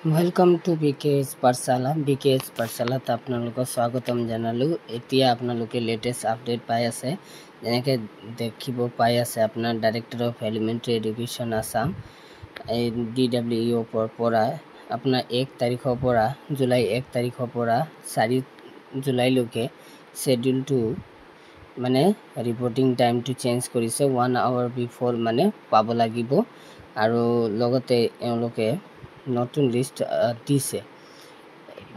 Welcome to BKS पाठशाला BKS पाठशालात আপোনালোকক স্বাগতম জনালো। এতিয়া আপোনালোকে লেটেষ্ট আপডেট পাই আছে, যেনেকৈ দেখিব পাই আছে আপোনাৰ director of elementary education Assam DWEO পৰা আপোনাৰ 1 তাৰিখৰ পৰা জুলাই 1 তাৰিখৰ পৰা 4 জুলাইলৈকে শ্বেডিউলটো মানে ৰিপৰ্টিং টাইমটো চেঞ্জ কৰিছে। 1 আৱাৰ বিফৰ মানে পাব লাগিব, আৰু লগতে এওঁলোকে নতুন লিষ্ট দিছে,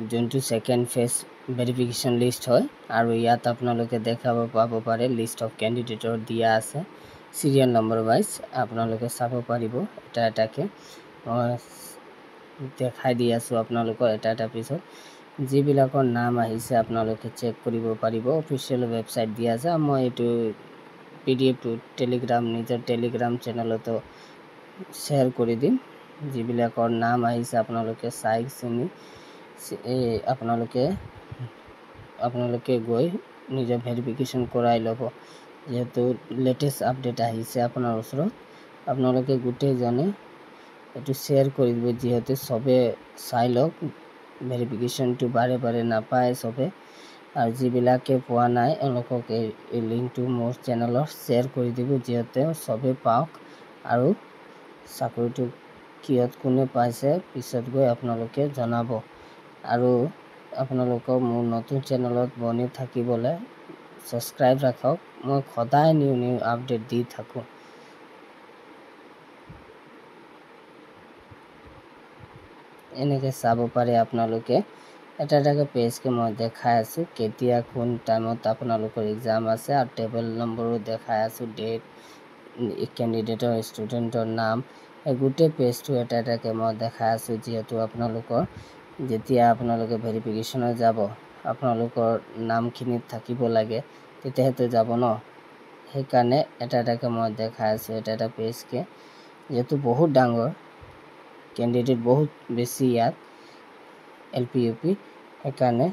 যোনটো সেকেন্ড ফেজ ভেৰিফিকেশ্যন লিষ্ট হয়। আৰু ইয়াত আপোনালোকে দেখাব পাব পাৰে লিষ্ট অফ কেণ্ডিডেটৰ দিয়া আছে চিৰিয়েল নম্বৰ ৱাইজ। আপোনালোকে চাব পাৰিব এটা এটাকৈ দেখাই দি আছোঁ আপোনালোকৰ এটা এটা পিছত। যিবিলাকৰ নাম আহিছে আপোনালোকে চেক কৰিব পাৰিব, অফিচিয়েল ৱেবছাইট দিয়া আছে। মই এইটো PDF টেলিগ্ৰাম নিজৰ টেলিগ্ৰাম চেনেলতো শ্বেয়াৰ কৰি দিম। যিবিলাকৰ নাম আহিছে আপোনালোকে চাই চিনি আপোনালোকে গৈ নিজৰ ভেৰিফিকেশ্যন কৰাই ল'ব, যিহেতু লেটেষ্ট আপডেট আহিছে আপোনাৰ ওচৰত। আপোনালোকে গোটেইজনে এইটো শ্বেয়াৰ কৰি দিব, যিহেতু চবে চাই লওক। ভেৰিফিকেশ্যনটো বাৰে বাৰে নাপায় চবে, আৰু যিবিলাকে পোৱা নাই এওঁলোকক এই লিংকটো মোৰ চেনেলত শ্বেয়াৰ কৰি দিব, যিহেতু চবে পাওক আৰু চাকৰিটো কিয়ত কোনে পাইছে পিছত গৈ আপোনালোকে জনাব। আৰু আপোনালোকক মোৰ নতুন চেনেলত বনি থাকিবলৈ ছাবস্ক্ৰাইব ৰাখক। মই সদায় নিউ আপডেট দি থাকোঁ। এনেকৈ চাব পাৰে আপোনালোকে এটা এটাকৈ পেজকৈ মই দেখাই আছোঁ, কেতিয়া কোন টাইমত আপোনালোকৰ এক্সাম আছে, আৰু টেবল নম্বৰো দেখাই আছোঁ, ডেট, কেণ্ডিডেটৰ ষ্টুডেণ্টৰ নাম, এই গোটেই পেজটো এটা এটাকৈ মই দেখাই আছোঁ। যিহেতু আপোনালোকৰ যেতিয়া আপোনালোকে ভেৰিফিকেশ্যনত যাব আপোনালোকৰ নামখিনিত থাকিব লাগে, তেতিয়াহে যাব ন। সেইকাৰণে এটা এটাকৈ মই দেখাই আছোঁ এটা এটা পেজকৈ, যিহেতু বহুত ডাঙৰ কেণ্ডিডেট বহুত বেছি ইয়াত LP UP, সেইকাৰণে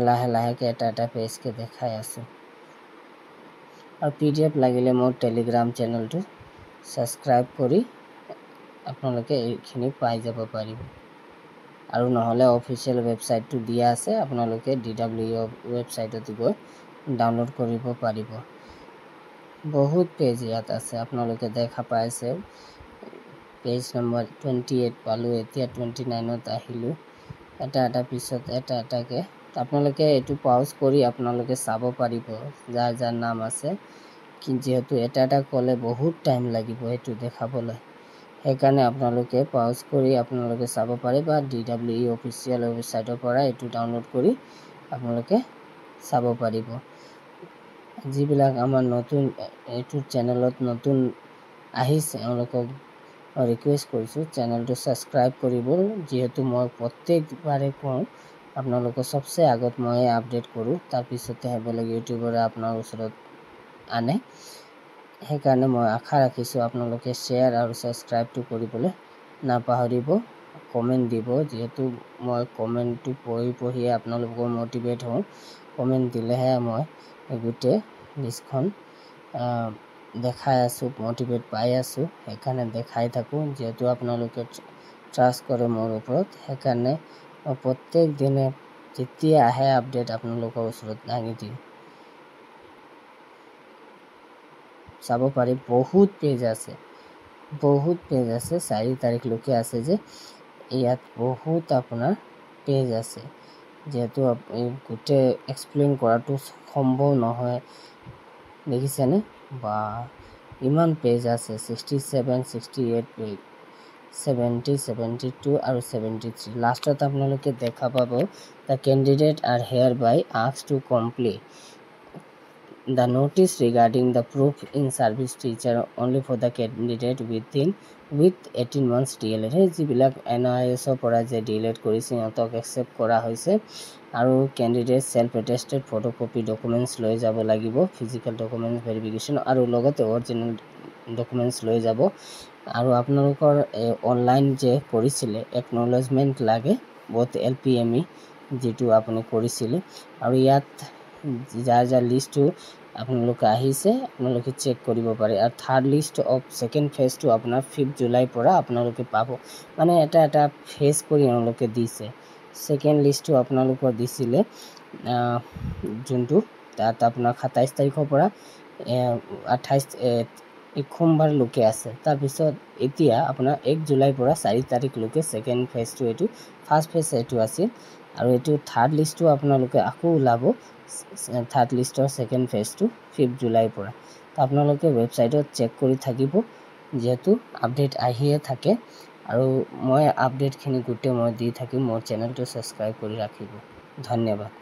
লাহে লাহেকৈ এটা এটা পেজকৈ দেখাই আছোঁ। আৰু PDF লাগিলে মোৰ টেলিগ্ৰাম চেনেলটো ছাবস্ক্ৰাইব কৰি আপোনালোকে এইখিনি পাই যাব পাৰিব, আৰু নহ'লে অফিচিয়েল ৱেবছাইটটো দিয়া আছে, আপোনালোকে DWEO ৱেবছাইটত গৈ ডাউনলোড কৰিব পাৰিব। বহুত পেজ ইয়াত আছে, আপোনালোকে দেখা পাইছে। পেজ নম্বৰ 28 পালোঁ, এতিয়া 29ত আহিলোঁ। এটা এটা পিছত এটা এটাকৈ আপোনালোকে এইটো পাউজ কৰি আপোনালোকে চাব পাৰিব যাৰ যাৰ নাম আছে, যিহেতু এটা এটা ক'লে বহুত টাইম লাগিব এইটো দেখাবলৈ। সেইকাৰণে আপোনালোকে পাউজ কৰি আপোনালোকে চাব পাৰে, বা DWEO অফিচিয়েল ৱেবছাইটৰ পৰা এইটো ডাউনলোড কৰি আপোনালোকে চাব পাৰিব। যিবিলাক আমাৰ নতুন এইটো চেনেলত নতুন আহিছে এওঁলোকক ৰিকুৱেষ্ট কৰিছোঁ চেনেলটো ছাবস্ক্ৰাইব কৰিব, যিহেতু মই প্ৰত্যেকবাৰে কওঁ আপোনালোকক চবচে আগত মই আপডেট কৰোঁ, তাৰপিছতহে বেলেগ ইউটিউবাৰে আপোনাৰ ওচৰত আনে। সেইকাৰণে মই আশা ৰাখিছোঁ আপোনালোকে শ্বেয়াৰ আৰু ছাবস্ক্ৰাইবটো কৰিবলৈ নাপাহৰিব। কমেণ্ট দিব, যিহেতু মই কমেণ্টটো পঢ়িয়ে আপোনালোকৰ মটিভেট হওঁ। কমেণ্ট দিলেহে মই গোটেই লিষ্টখন দেখাই আছোঁ, মটিভেট পাই আছোঁ, সেইকাৰণে দেখাই থাকোঁ। যিহেতু আপোনালোকে ট্ৰাষ্ট কৰে মোৰ ওপৰত, সেইকাৰণে মই প্ৰত্যেক দিনে যেতিয়া আহে আপডেট আপোনালোকৰ ওচৰত দাঙি দিওঁ। চাব পাৰি বহুত পেজ আছে, 4 তাৰিখলৈকে আছে, যে ইয়াত বহুত আপোনাৰ পেজ আছে। যিহেতু গোটেই এক্সপ্লেইন কৰাটো সম্ভৱ নহয়, দেখিছেনে বা ইমান পেজ আছে। 67, 68 পেজ, 70, 72 আৰু 73। লাষ্টত আপোনালোকে দেখা পাব the candidate are hereby asked to complete the notice regarding the proof in service teacher only for the candidate with 18 months DLED। যিবিলাক NIS পৰা যে DLED কৰিছে সিহঁতক একচেপ্ট কৰা হৈছে, আৰু candidate self attested photocopy documents লৈ যাব লাগিব, ফিজিকেল ডকুমেণ্টছ ভেৰিফিকেশ্যন, আৰু লগতে অৰিজিনেল ডকুমেণ্টছ লৈ যাব। আৰু আপোনালোকৰ অনলাইন যে কৰিছিলে একনলেজমেণ্ট লাগে, বহুত LPME যিটো আপুনি কৰিছিলে। আৰু ইয়াত যাৰ যাৰ লিষ্টটো আপোনালোকে আহিছে, আপোনালোকে চেক কৰিব পাৰে। আৰু থাৰ্ড লিষ্ট অফ ছেকেণ্ড ফেজটো আপোনাৰ 5 জুলাইৰ পৰা আপোনালোকে পাব। মানে এটা ফেজ কৰি এওঁলোকে দিছে। ছেকেণ্ড লিষ্টটো আপোনালোকৰ দিছিলে যোনটো তাত আপোনাৰ 27 তাৰিখৰ পৰা 28 সোমবাৰলৈকে আছে। তাৰপিছত এতিয়া আপোনাৰ 1 জুলাইৰ পৰা 4 তাৰিখলৈকে ছেকেণ্ড ফেজটো এইটো, ফাৰ্ষ্ট ফেজ এইটো আছিল। আৰু এইটো থাৰ্ড লিষ্টটো আপোনালোকে আকৌ ওলাব, থাৰ্ড লিষ্টৰ ছেকেণ্ড ফেজটো 5 জুলাইৰ পৰা। আপোনালোকে ৱেবছাইটত চেক কৰি থাকিব, যিহেতু আপডেট আহিয়ে থাকে। আৰু মই আপডেটখিনি গোটেই মই দি থাকিম। মোৰ চেনেলটো ছাবস্ক্ৰাইব কৰি ৰাখিব। ধন্যবাদ।